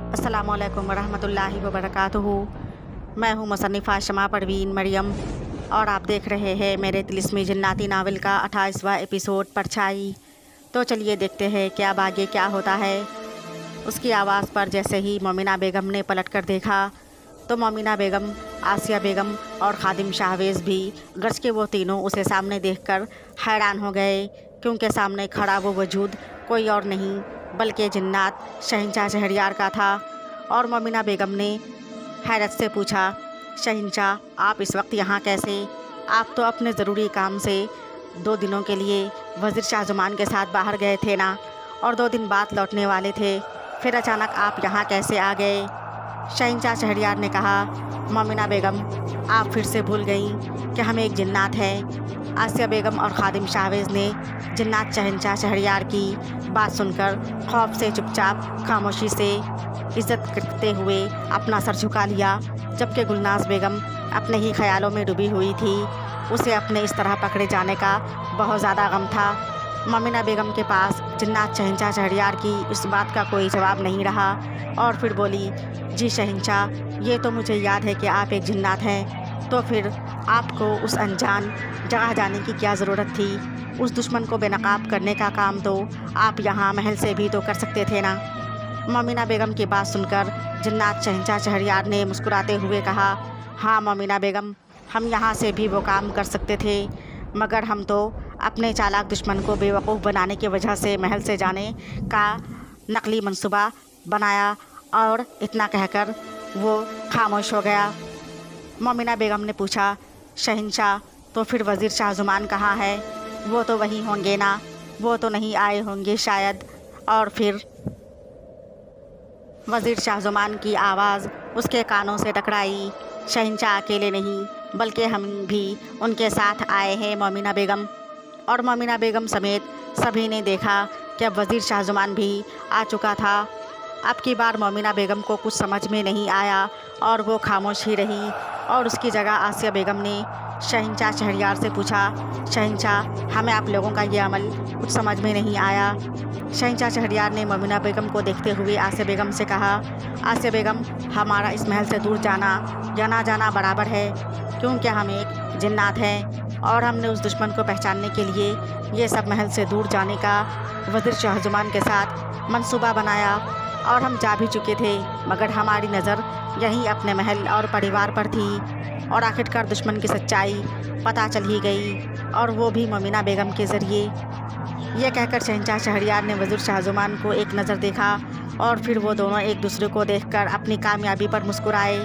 अस्सलामु अलैकुम वरहमतुल्लाहि वबरकातुहू। मैं हूँ मुसन्निफ़ा शमा परवीन मरियम और आप देख रहे हैं मेरे तिलिस्मी जन्नाती नावल का 28वां एपिसोड परछाई। तो चलिए देखते हैं कि अब आगे क्या होता है। उसकी आवाज़ पर जैसे ही मोमिना बेगम ने पलट कर देखा तो मोमिना बेगम, आसिया बेगम और खादिम शाहवेज़ भी गरज के वो तीनों उसे सामने देखकर हैरान हो गए, क्योंकि सामने खड़ा वो वजूद कोई और नहीं बल्कि जिन्नात शहंशाह शहरयार का था। और मोमिना बेगम ने हैरत से पूछा, शहंशाह आप इस वक्त यहाँ कैसे? आप तो अपने ज़रूरी काम से 2 दिनों के लिए वज़ीर शाहज़मान के साथ बाहर गए थे ना, और 2 दिन बाद लौटने वाले थे, फिर अचानक आप यहाँ कैसे आ गए? शहंशाह शहरयार ने कहा, मोमिना बेगम आप फिर से भूल गई कि हम एक जिन्नात हैं। आसिया बेगम और खादिम शाहवेज़ ने जिन्नात शहंशाह शहरयार की बात सुनकर खौफ से चुपचाप खामोशी से इज़्ज़त करते हुए अपना सर झुका लिया, जबकि गुलनाज़ बेगम अपने ही ख्यालों में डूबी हुई थी। उसे अपने इस तरह पकड़े जाने का बहुत ज़्यादा गम था। मोमिना बेगम के पास जिन्नात शहंशाह शहरयार की इस बात का कोई जवाब नहीं रहा और फिर बोली, जी शहंशाह, ये तो मुझे याद है कि आप एक जिन्नात हैं, तो फिर आपको उस अनजान जगह जाने की क्या ज़रूरत थी? उस दुश्मन को बेनकाब करने का काम तो आप यहाँ महल से भी तो कर सकते थे ना। मोमिना बेगम की बात सुनकर जिन्नात शहंशाह शहरयार ने मुस्कुराते हुए कहा, हाँ मोमिना बेगम, हम यहाँ से भी वो काम कर सकते थे, मगर हम तो अपने चालाक दुश्मन को बेवकूफ़ बनाने की वजह से महल से जाने का नकली मंसूबा बनाया। और इतना कहकर वो खामोश हो गया। मोमिना बेगम ने पूछा, शहंशाह तो फिर वज़ीर शाहज़मान कहाँ है? वो तो वहीं होंगे ना, वो तो नहीं आए होंगे शायद। और फिर वज़ीर शाहज़मान की आवाज़ उसके कानों से टकराई, शहंशाह अकेले नहीं बल्कि हम भी उनके साथ आए हैं मोमिना बेगम। और मोमिना बेगम समेत सभी ने देखा कि अब वज़ीर शाहज़मान भी आ चुका था। अब की बार मोमिना बेगम को कुछ समझ में नहीं आया और वो खामोश ही रही, और उसकी जगह आसिया बेगम ने शहंशाह शहरयार से पूछा, शहंशाह हमें आप लोगों का ये अमल कुछ समझ में नहीं आया। शहंशाह शहरयार ने मोमिना बेगम को देखते हुए आसिया बेगम से कहा, आसिया बेगम हमारा इस महल से दूर जाना या ना जाना बराबर है, क्योंकि हम एक जिन्नात हैं और हमने उस दुश्मन को पहचानने के लिए ये सब महल से दूर जाने का वज़ीर शाहज़मान के साथ मंसूबा बनाया, और हम जा भी चुके थे, मगर हमारी नज़र यहीं अपने महल और परिवार पर थी, और आखिरकार दुश्मन की सच्चाई पता चल ही गई, और वो भी मोमिना बेगम के ज़रिए। ये कहकर शहंशाह शहरयार ने वज़ीर शाहज़मान को एक नज़र देखा और फिर वो दोनों एक दूसरे को देखकर अपनी कामयाबी पर मुस्कुराए।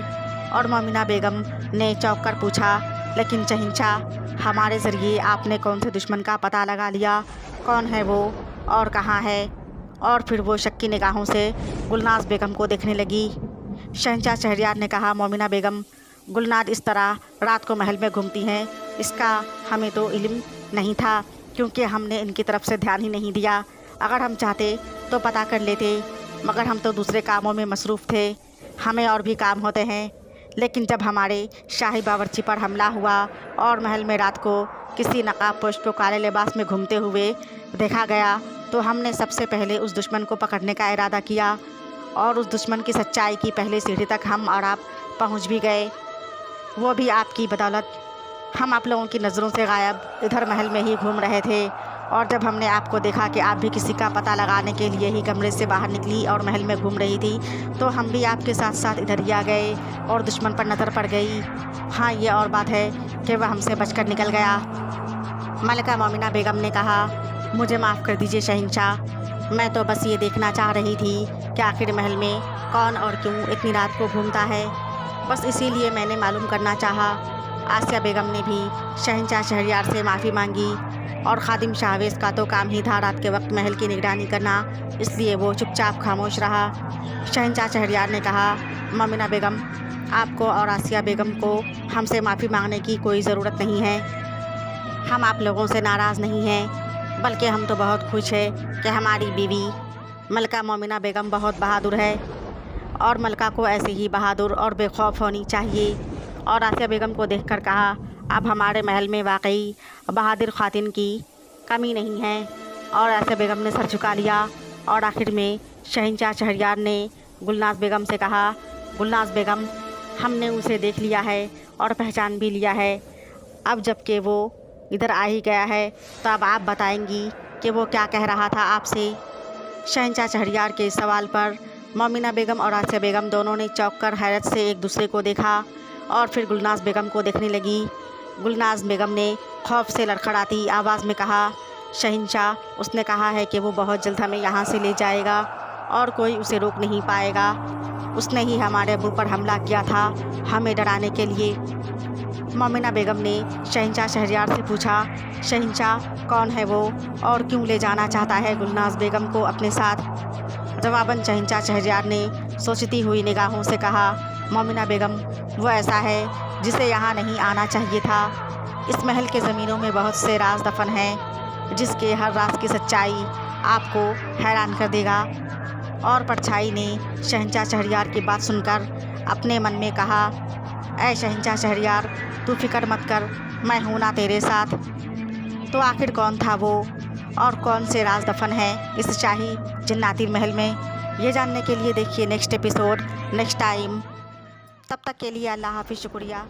और मोमिना बेगम ने चौंक कर पूछा, लेकिन शहंशाह हमारे ज़रिए आपने कौन से दुश्मन का पता लगा लिया? कौन है वो और कहाँ है? और फिर वो शक्की निगाहों से गुलनाज़ बेगम को देखने लगी। शहंशाह शहरयार ने कहा, मोमिना बेगम, गुलनाज़ इस तरह रात को महल में घूमती हैं, इसका हमें तो इल्म नहीं था, क्योंकि हमने इनकी तरफ से ध्यान ही नहीं दिया। अगर हम चाहते तो पता कर लेते, मगर हम तो दूसरे कामों में मसरूफ़ थे, हमें और भी काम होते हैं। लेकिन जब हमारे शाही बावर्ची पर हमला हुआ और महल में रात को किसी नकाब पोश को काले लिबास में घूमते हुए देखा गया, तो हमने सबसे पहले उस दुश्मन को पकड़ने का इरादा किया, और उस दुश्मन की सच्चाई की पहली सीढ़ी तक हम और आप पहुंच भी गए, वो भी आपकी बदौलत। हम आप लोगों की नज़रों से गायब इधर महल में ही घूम रहे थे, और जब हमने आपको देखा कि आप भी किसी का पता लगाने के लिए ही कमरे से बाहर निकली और महल में घूम रही थी, तो हम भी आपके साथ साथ इधर ही आ गए और दुश्मन पर नज़र पड़ गई। हाँ, ये और बात है कि वह हमसे बचकर निकल गया। मलिका मोमिना बेगम ने कहा, मुझे माफ़ कर दीजिए शहंशाह, मैं तो बस ये देखना चाह रही थी कि आखिर महल में कौन और क्यों इतनी रात को घूमता है, बस इसीलिए मैंने मालूम करना चाहा। आसिया बेगम ने भी शहंशाह शहरयार से माफ़ी मांगी, और खादिम शाहवेज़ का तो काम ही था रात के वक्त महल की निगरानी करना, इसलिए वो चुपचाप खामोश रहा। शहंशाह शहरयार ने कहा, मोमिना बेगम, आपको और आसिया बेगम को हमसे माफ़ी मांगने की कोई ज़रूरत नहीं है। हम आप लोगों से नाराज़ नहीं हैं, बल्कि हम तो बहुत खुश हैं कि हमारी बीवी मलिका मोमिना बेगम बहुत बहादुर है, और मलिका को ऐसे ही बहादुर और बेखौफ होनी चाहिए। और आसिया बेगम को देखकर कहा, अब हमारे महल में वाकई बहादुर ख़ातिन की कमी नहीं है। और आसिया बेगम ने सर झुका लिया, और आखिर में शहंशाह शहरयार ने गुलनाज बेगम से कहा, गुलनाज बेगम, हमने उसे देख लिया है और पहचान भी लिया है। अब जबकि वो इधर आ ही गया है तो अब आप बताएंगी कि वो क्या कह रहा था आपसे। शहंशाह शहरयार के इस सवाल पर मोमिना बेगम और आसिया बेगम दोनों ने चौंक कर हैरत से एक दूसरे को देखा और फिर गुलनाज बेगम को देखने लगी। गुलनाज बेगम ने खौफ से लड़खड़ाती आवाज़ में कहा, शहंशाह, उसने कहा है कि वो बहुत जल्द हमें यहाँ से ले जाएगा और कोई उसे रोक नहीं पाएगा। उसने ही हमारे अब्बू पर हमला किया था, हमें डराने के लिए। मोमिना बेगम ने शहंशाह शहरयार से पूछा, शहंशाह, कौन है वो और क्यों ले जाना चाहता है गुलनाज बेगम को अपने साथ? जवाबन शहंशाह शहरयार ने सोचती हुई निगाहों से कहा, मोमिना बेगम, वो ऐसा है जिसे यहाँ नहीं आना चाहिए था। इस महल के ज़मीनों में बहुत से राज दफन हैं जिसके हर राज की सच्चाई आपको हैरान कर देगा। और परछाई ने शहंशाह शहरयार की बात सुनकर अपने मन में कहा, ऐ शहंशाह शहरयार, तू फिक्र मत कर, मैं हूँ ना तेरे साथ। तो आखिर कौन था वो और कौन से राज दफन हैं इस शाही जन्नाती महल में? ये जानने के लिए देखिए नेक्स्ट एपिसोड नेक्स्ट टाइम। तब तक के लिए अल्लाह हाफिज़, शुक्रिया।